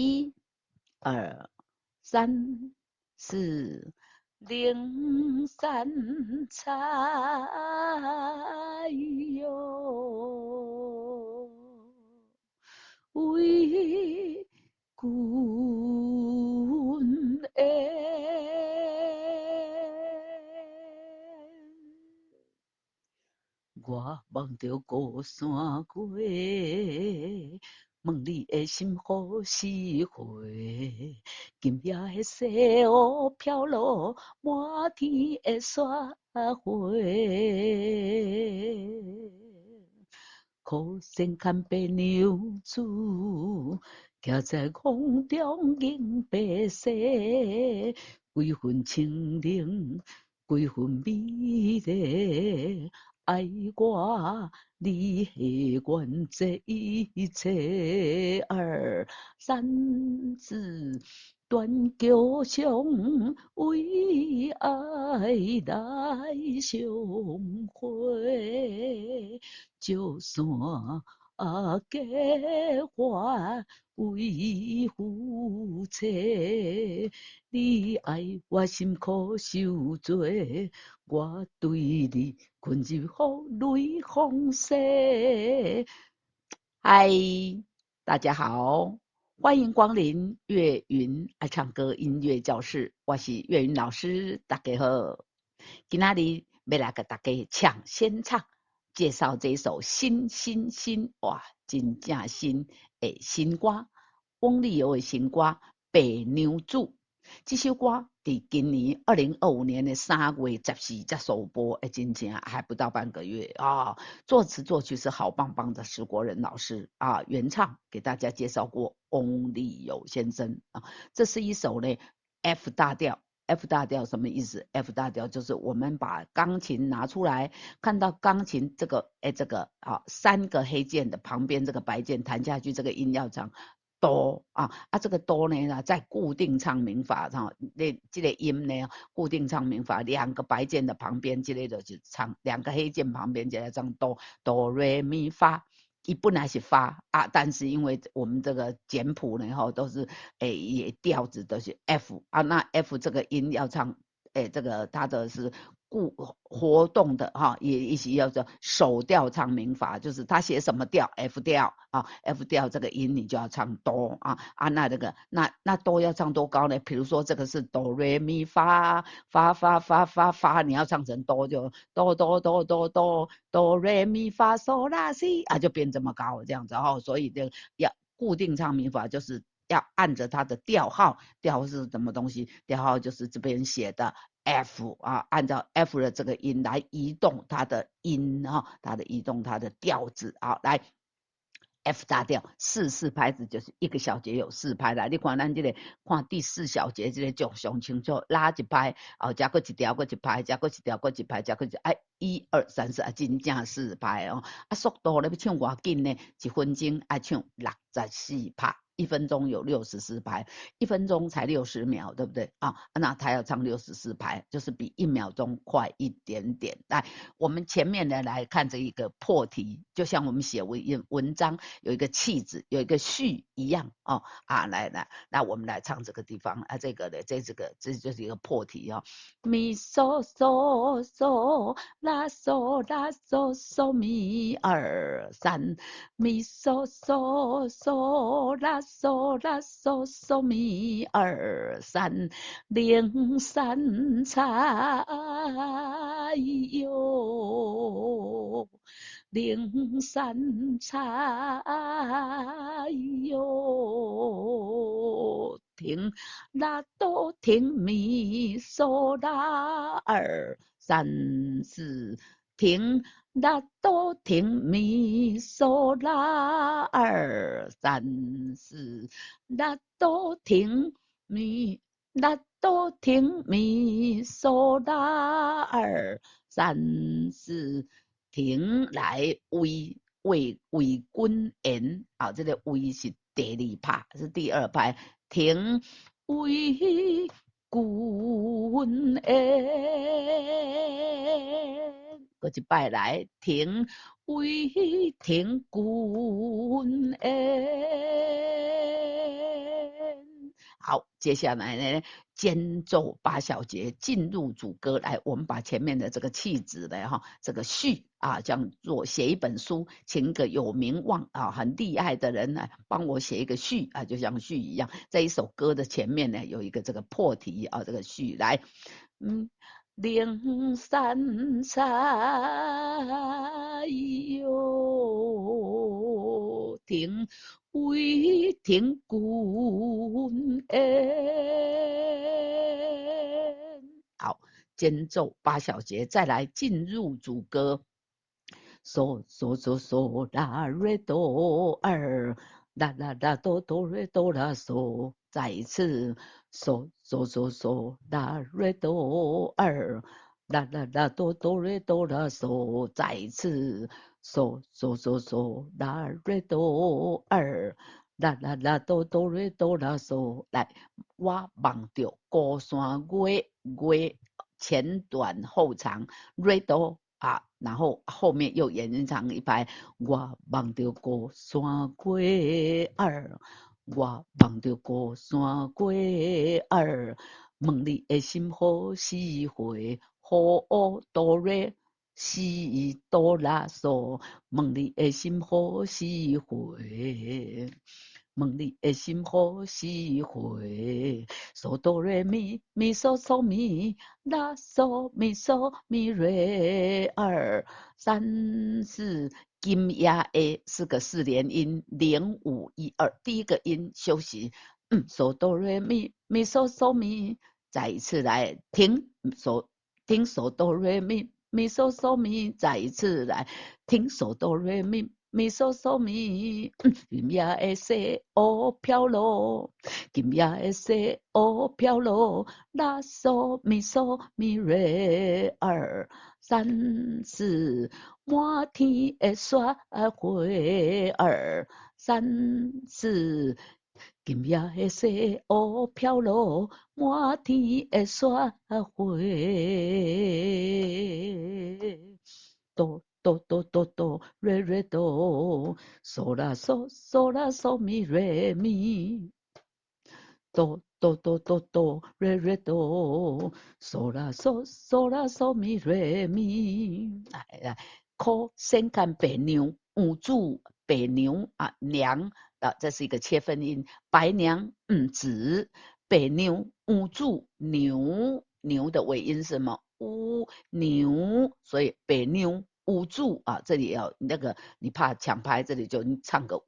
1、2、3、4、零三彩哟，为君我望着高山过，问你的心何时回？今夜的西湖飘落满天的雪花，可惜看白娘子，徛在宫中迎白色，几分清灵，几分美丽。爱我，你系阮这一切二三四，断桥上为爱来相会，就算结花为夫妻，你爱我心可受罪，我对你困入雨泪风雪。嗨，大家好，欢迎光临岳云爱唱歌音乐教室，我是岳云老师，大家好。今仔日要来给大家抢先唱，介绍这首新哇，真正新的新歌，翁立友的新歌《白娘子》。这首歌在今年2025年的3月14日才首播，真正还不到半个月啊！作词作曲是好棒棒的石国人老师啊，原唱给大家介绍过翁立友先生啊。这是一首呢 F 大调。F 大调什么意思 ？F 大调就是我们把钢琴拿出来，看到钢琴这个3个黑键的旁边这个白键弹下去，这个音要唱哆这个哆呢，在固定唱名法上，这个音呢，固定唱名法2个白键的旁边，这个就是唱2个黑键旁边就来唱哆哆瑞咪发。一本来是发但是因为我们这个简谱呢都是也调子都是 F 那 F 这个音要唱这个它的是活动的也是要做手调唱名法，就是他写什么调 F 调F 调这个音你就要唱哆那这个那哆要唱多高呢？比如说这个是哆瑞咪发发，你要唱成哆就哆哆哆哆哆哆瑞咪发嗦拉西就变这么高这样子所以这要固定唱名法就是要按着它的调号，调是什么东西？调号就是这边写的 F 按照 F 的这个音来移动它的音它的移动它的调子来。F 大调4拍子就是1个小节有4拍啦。你看咱这个看第4小节这个就上清楚，拉一拍加过一条过一拍，加过一条过一拍，加过1、2、3、4真正4拍速度咧要唱偌紧呢？1分钟唱64拍。1分钟有64拍，1分钟才60秒，对不对那他要唱64拍，就是比1秒钟快一点点。来，我们前面呢来看这一个破题，就像我们写文章有一个气质，有一个序一样来，我们来唱这个地方这个的这就是一个破题咪嗦嗦嗦拉嗦拉嗦嗦咪2、3，咪嗦嗦嗦拉嗦拉嗦嗦咪2、3，零三彩哟，零三彩哟，停拉哆停咪嗦拉2、3、4，停拉哆停咪嗦拉2、3、4，拉哆停咪拉哆停咪嗦拉2、3、4，停来为君言这个为是第2拍，是第2拍，停为君言。过一摆来，停为停君言。好，接下来呢，间奏八小节进入主歌来，我们把前面的这个气质的哈，这个序啊，这样做写一本书，请一个有名望啊很厉害的人呢，帮我写一个序啊，就像序一样，在一首歌的前面呢有一个这个破题啊，这个序来，灵山彩哟，庭为庭君宴。好，间奏八小节，再来进入主歌。嗦嗦嗦嗦啦瑞哆儿，啦啦啦哆哆瑞哆啦嗦，再一次嗦嗦嗦嗦啦瑞哆儿，啦啦啦哆哆瑞哆啦嗦，再一次嗦嗦嗦嗦啦瑞哆儿，啦啦啦哆哆瑞哆啦嗦，来，我望着高山月前短后长，瑞哆。啊，然后后面又延长一排，我望着高山月儿，我望着高山月儿，问你的心何时回？何哆瑞西哆啦嗦，问你的心何时回？问你的心何时回？嗦哆来咪咪嗦嗦咪拉嗦咪嗦咪瑞二三四金呀 A 是个四连音0512，第一个音休息，嗦哆来咪咪嗦嗦咪，再一次来停嗦听嗦哆来咪咪嗦嗦咪，再一次来听嗦哆来咪。咪嗦嗦咪，金呀的西哦飘落，金呀的西哦飘落，拉嗦咪嗦咪瑞二三四，满天的雪花儿三四。金呀的西哦飘落，满天的雪花。哆哆哆哆哆，瑞瑞哆，嗦啦嗦嗦啦嗦咪瑞咪，哆哆哆哆哆，瑞瑞哆，嗦啦嗦嗦啦嗦咪瑞咪，来，可先看白娘，主白娘啊娘啊，这是一个切分音，白娘子，白娘主牛的尾音是什么？牛，所以白牛主啊，这里要那个你怕抢拍，这里就你唱个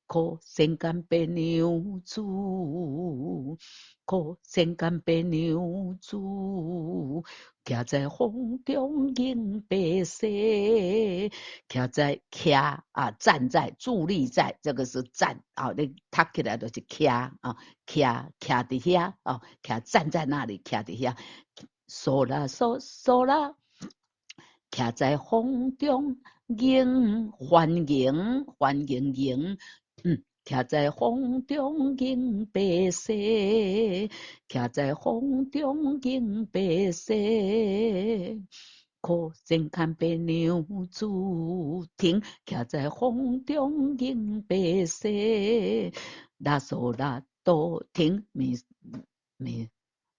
可先干白牛主，可先干白牛主，徛在风中迎白色，站在伫立在，这个是站啊，你踏起来就是徛啊，徛伫遐啊，站在那里，徛伫遐，嗦啦嗦嗦啦。徛在风中欢迎，徛在风中迎白色，徛在风中迎白色，可先看白牛主停，徛在风中迎白色，拉嗦拉哆停咪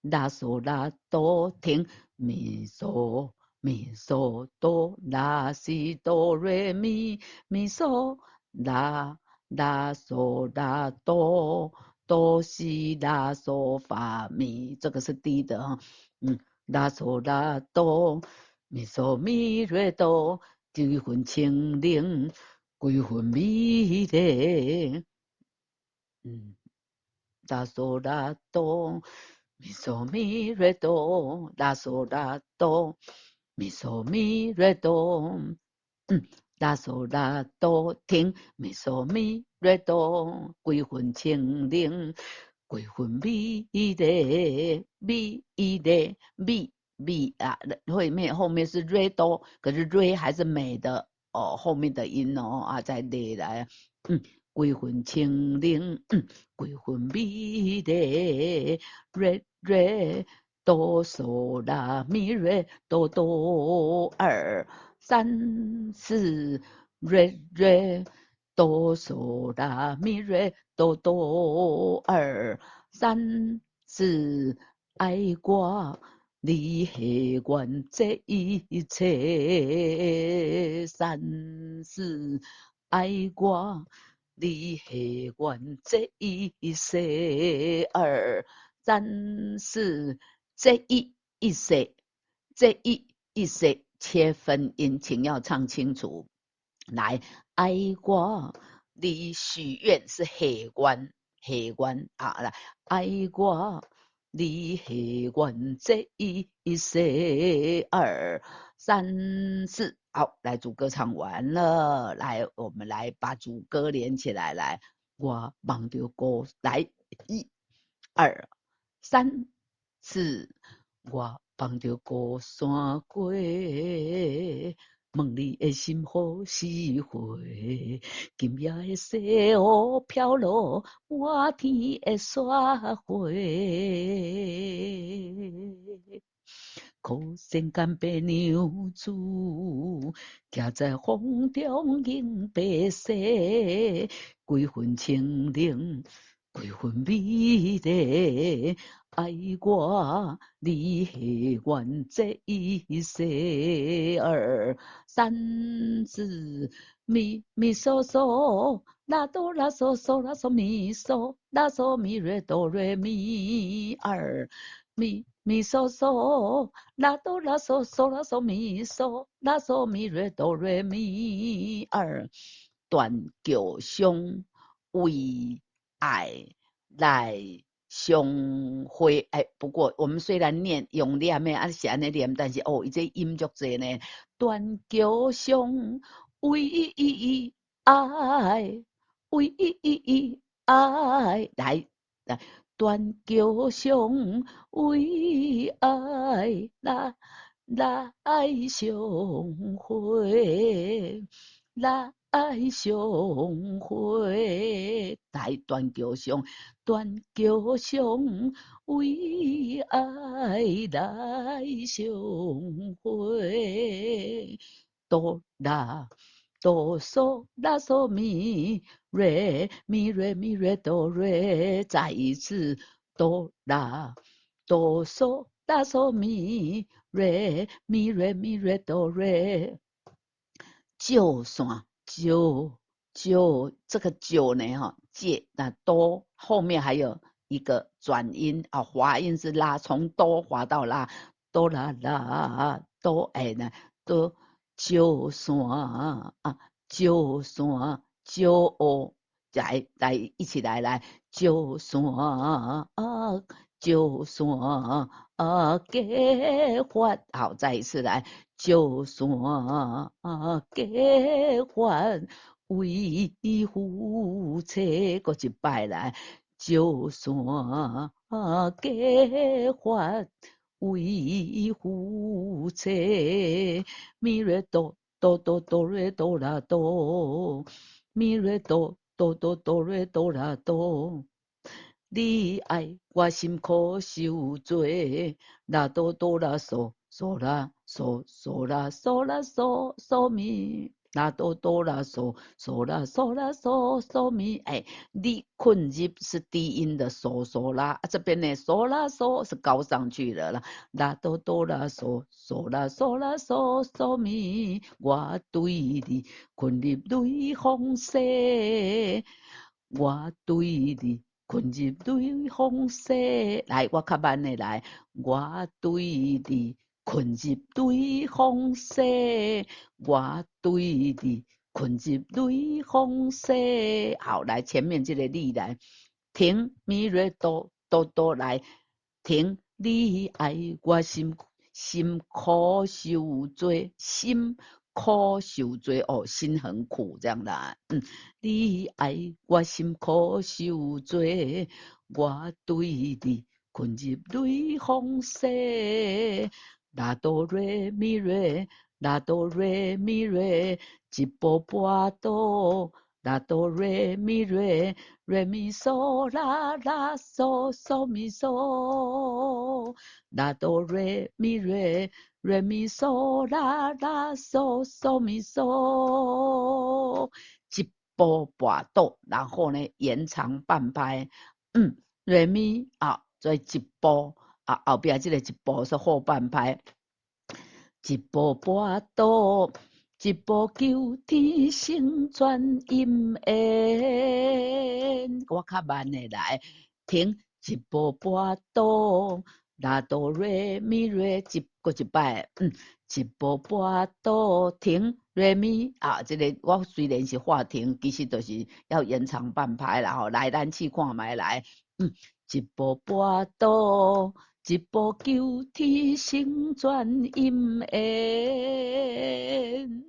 拉嗦拉哆停咪嗦。咪嗦哆拉西哆瑞咪咪嗦拉嗦拉哆西拉嗦发咪，这个是低的哈，拉嗦拉哆咪嗦咪瑞哆，几分清灵，几分美丽，拉嗦拉哆。咪嗦咪瑞哆，拉嗦拉哆，咪嗦咪瑞哆，拉嗦拉哆，停，咪嗦咪瑞哆，几分清灵，几分美丽，美丽，美啊，后面是瑞哆，可是瑞还是美的哦，后面的音哦啊，再列来，几分清灵，几分美丽，瑞哆嗦啦咪瑞哆二三四，瑞哆嗦啦咪瑞哆二三是爱我，你系愿这一切。三是爱我，你系愿这一切。二三四这一切，这一切切分音，请要唱清楚。来，爱我，你许愿是下愿，下愿啊！来，爱我，你下愿这一世。二三四，好，来主歌唱完了，来，我们来把主歌连起来，来，我望着歌，来，一、二、三、四，我望着高山过。问你的心何时回？今夜的西湖飘落满天的雪花。可身干白娘子，行在风中迎白雪，几分清冷，几分美丽。爱我，你系愿这一世。二三四，咪咪嗦嗦，拉哆拉嗦嗦拉嗦咪嗦，拉嗦咪瑞哆瑞咪。二咪咪嗦嗦，拉哆拉嗦嗦拉嗦咪嗦，拉嗦咪瑞哆瑞咪。二断桥上为爱来相会。哎，不过我们虽然念用念的啊是安尼念，但是哦，伊这音足济呢。断桥上为爱，为爱，来来，断桥上为爱来相会。来相会，在断桥上，断桥上为爱来相会。哆啦哆嗦啦嗦咪瑞咪瑞咪瑞哆瑞，再一次哆啦哆嗦啦嗦咪瑞咪瑞咪瑞哆瑞。就算就这个九呢哈，借那多后面还有一个转音啊，滑音是拉，从哆滑到拉，哆啦啦哆哎呢哆就算啊，就算就哦，来一起来就算就算结婚，好，再一次来。就算结婚为夫妻，过一摆来。就算结婚为夫妻，咪瑞哆哆哆哆瑞哆啦哆，咪瑞哆哆哆哆瑞哆啦哆。你爱我心苦受罪，啦哆哆啦嗦嗦啦嗦嗦啦嗦啦嗦嗦咪，啦哆哆啦嗦嗦啦嗦啦嗦嗦咪。哎，你困入是低音的嗦嗦啦，这边的嗦啦嗦是高上去的啦，啦哆哆啦嗦嗦啦嗦啦嗦嗦咪，我对你困入雷风势。我对你困入雷风势，来，我较慢的来。我对你困入雷风势，我对你困入雷风势。好，来前面这个力来，停咪瑞哆哆哆来，停。你爱我心苦受罪，心苦受罪哦，心很苦这样的。你爱我心苦受罪，我对你困入雷风势。拉哆瑞咪瑞，拉哆瑞咪瑞，一波波哆。拉哆瑞咪瑞，瑞咪嗦啦啦嗦嗦咪嗦。拉哆瑞咪瑞，瑞咪嗦啦啦嗦嗦咪嗦。一波波哆，然后呢延长半拍。瑞咪啊，做一步啊，后壁这个一步是后半拍，一步跋倒，一步求天成全因缘。我较慢的来，停，一步跋倒，拉哆瑞咪瑞，过一摆，一步跋倒，停。瑞咪啊，这个我虽然是画停，其实就是要延长半拍啦吼。来，咱试看觅来，一步跋倒，一步求天成全因缘。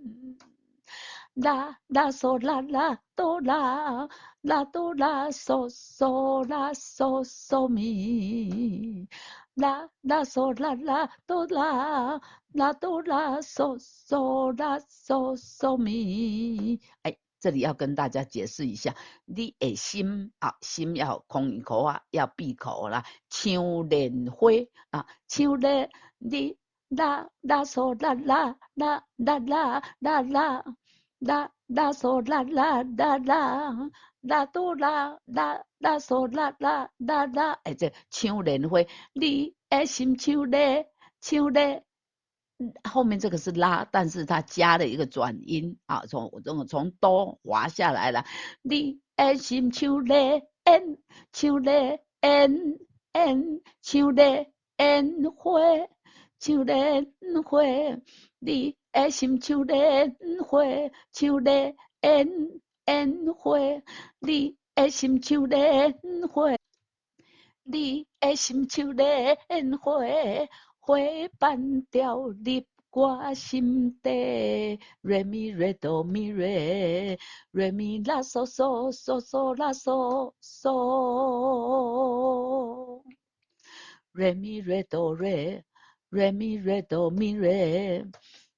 啦啦嗦啦啦哆啦，啦哆啦嗦嗦啦嗦嗦咪，啦啦嗦啦啦哆啦，啦哆啦嗦嗦啦嗦嗦咪。哎，这里要跟大家解释一下，你的心啊，心要空一口啊，要闭口啦。像莲花啊，像莲你啦啦嗦啦啦啦啦啦啦啦。啦啦嗦啦啦啦啦，啦哆啦啦啦嗦啦啦啦啦，哎，这像莲花，你的心像莲，像莲。后面这个是拉，但是它加了一个转音啊，从哆滑下来了。你的心像莲，像莲，像莲花，像莲花。你的心像莲花，像莲花。你的心像莲花，你的心像莲花，花瓣掉入我心底。瑞咪瑞哆咪瑞，瑞咪拉嗦嗦嗦嗦拉嗦嗦。瑞咪瑞哆瑞，瑞咪瑞哆咪瑞，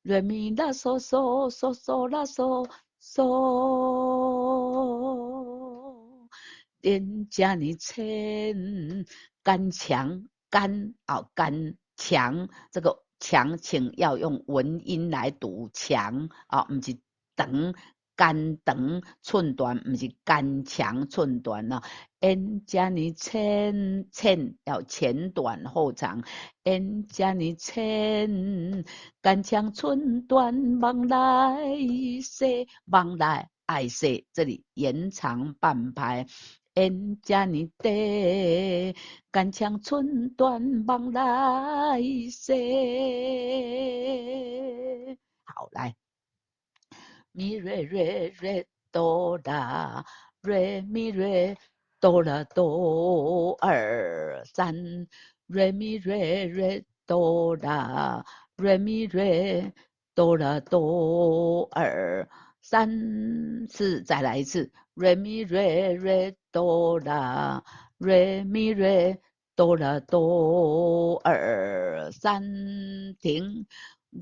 瑞咪拉嗦嗦嗦嗦拉嗦嗦。人家你称干强干啊干强，这个强请要用文音来读强啊，不是长干长寸短，不是干强寸短啊。人家你称要前短后长，人家你称干强寸短，忙来塞忙来爱塞，这里延长半拍。人家你得干强寸断忙来塞。好，来。咪瑞瑞瑞哆啦，瑞咪瑞哆啦哆二三，瑞咪瑞瑞哆啦，瑞咪瑞哆啦哆二三四，再来一次，瑞咪瑞瑞哆啦，瑞咪瑞哆啦哆二三停。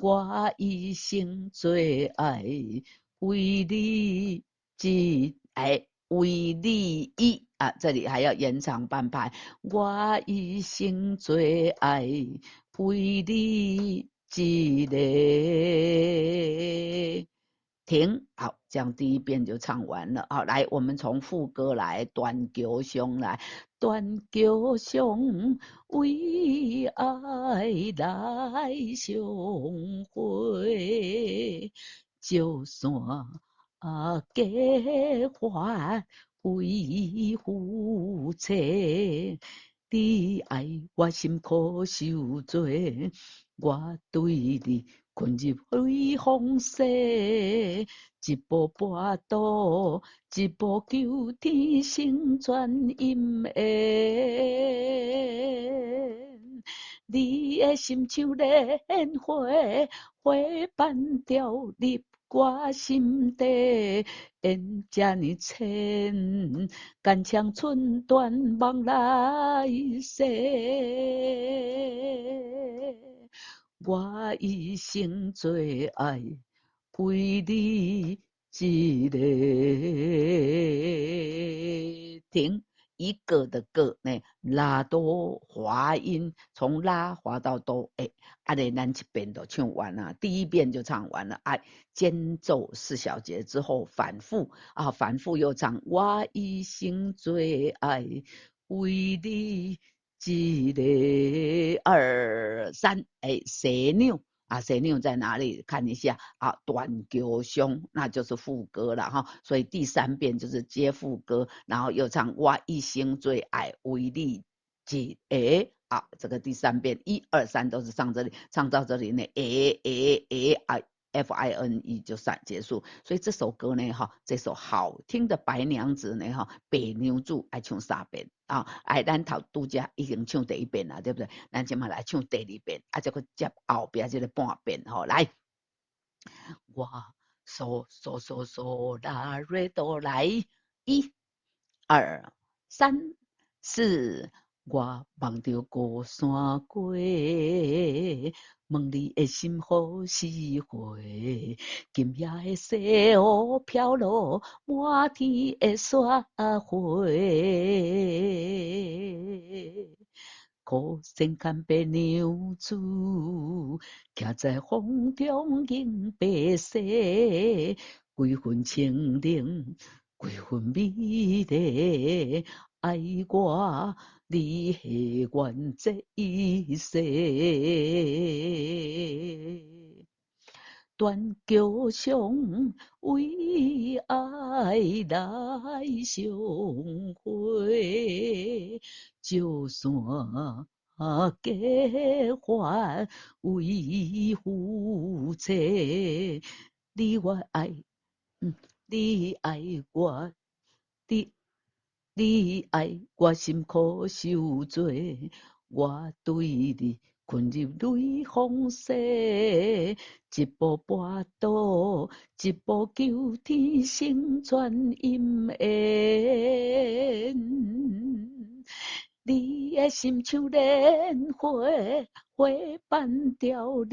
我一生最爱为你为你啊，这里还要延长半拍。我一生最爱为你一个。停，好，这样第一遍就唱完了。好，来，我们从副歌来，断桥上来，断桥上为爱来相会，就算结发为夫妻，你爱我心可受罪，我对你困入水风势，一步跋倒，一步求天成全因缘。你的心像莲花，花瓣掉入我心底，缘这呢深，肝肠寸断梦来世。我一生最爱为你一个。停，一个的个呢，拉哆滑音，从拉滑到哆，咱一遍都唱完了，第一遍就唱完了，间奏4小节之后反复啊，反复又唱。我一生最爱为你一个二三，蛇扭啊，蛇扭在哪里？看一下啊，断桥上，那就是副歌了哈。所以第3遍就是接副歌，然后又唱我一生最爱为你一个啊，这个第3遍1、2、3都是唱这里，唱到这里呢，FINE 就结束。所以这首歌呢，这首好听的白娘子呢，白娘子爱唱3遍啊，咱头拄则已经唱第1遍了，对不对？咱今嘛来唱第2遍，这个接后边这个半遍，来，我嗦啦瑞哆来，1、2、3、4。我望着高山过，问你的心何时回？今夜的西湖飘落满天的雪花。可身牵白娘子，徛在风中迎白雪，几分清冷，几分美丽。爱我，你系愿这一世。断桥上为爱来相会，就算结欢为夫妻，你我爱，你爱我，你爱我心可受罪，我对你困入泪风势，一步跋倒，一步求天成全姻缘。你的心像莲花，花瓣掉入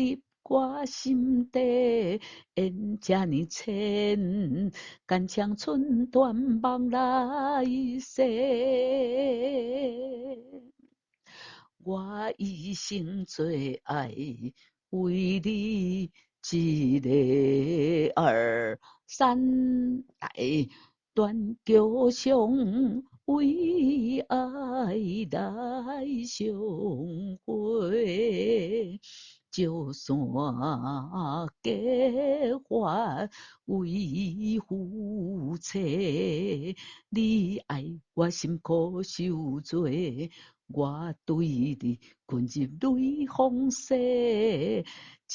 我心底，缘这呢深，敢将寸断望来世。我一生最爱为你一个二三来，断桥上为爱来相会，就算结欢为夫妻，你爱我心可受罪，我对你困入泪风势，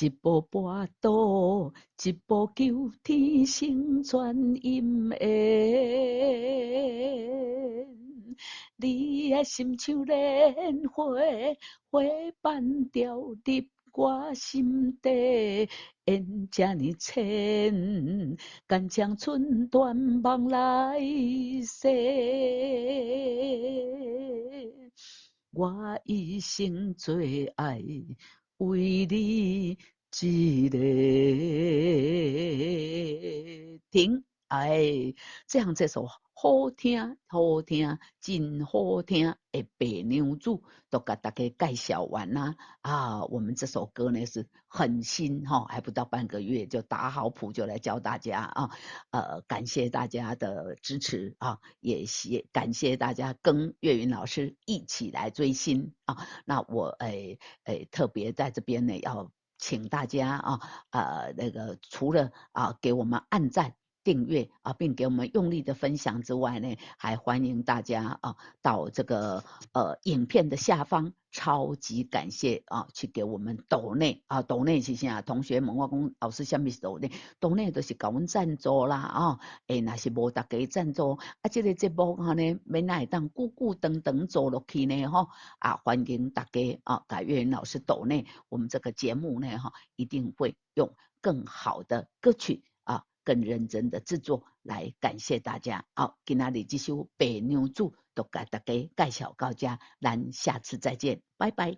一步跋倒，一步求天成全姻缘。你的心像莲花，花瓣掉入我心底，缘这呢深，敢将寸断望来世。我一生最爱为你一个停。这样这首好听，真好听的白娘子，都给大家介绍完啦。我们这首歌呢是很新还不到半个月就打好谱就来教大家感谢大家的支持也感谢大家跟岳云老师一起来追星那我特别在这边呢要请大家那个除了给我们按赞订阅并给我们用力的分享之外呢，还欢迎大家到这个影片的下方，超级感谢去给我们抖内抖内是啥？同学问我讲老师，什么是抖内？抖内就是给我们赞助啦那是无大家赞助这个节目呢，免来当久久长长做落去呢欢迎大家给岳云老师抖内，我们这个节目呢一定会用更好的歌曲更认真的制作来感谢大家今天这首白娘子就给大家介绍到这，咱下次再见，拜拜。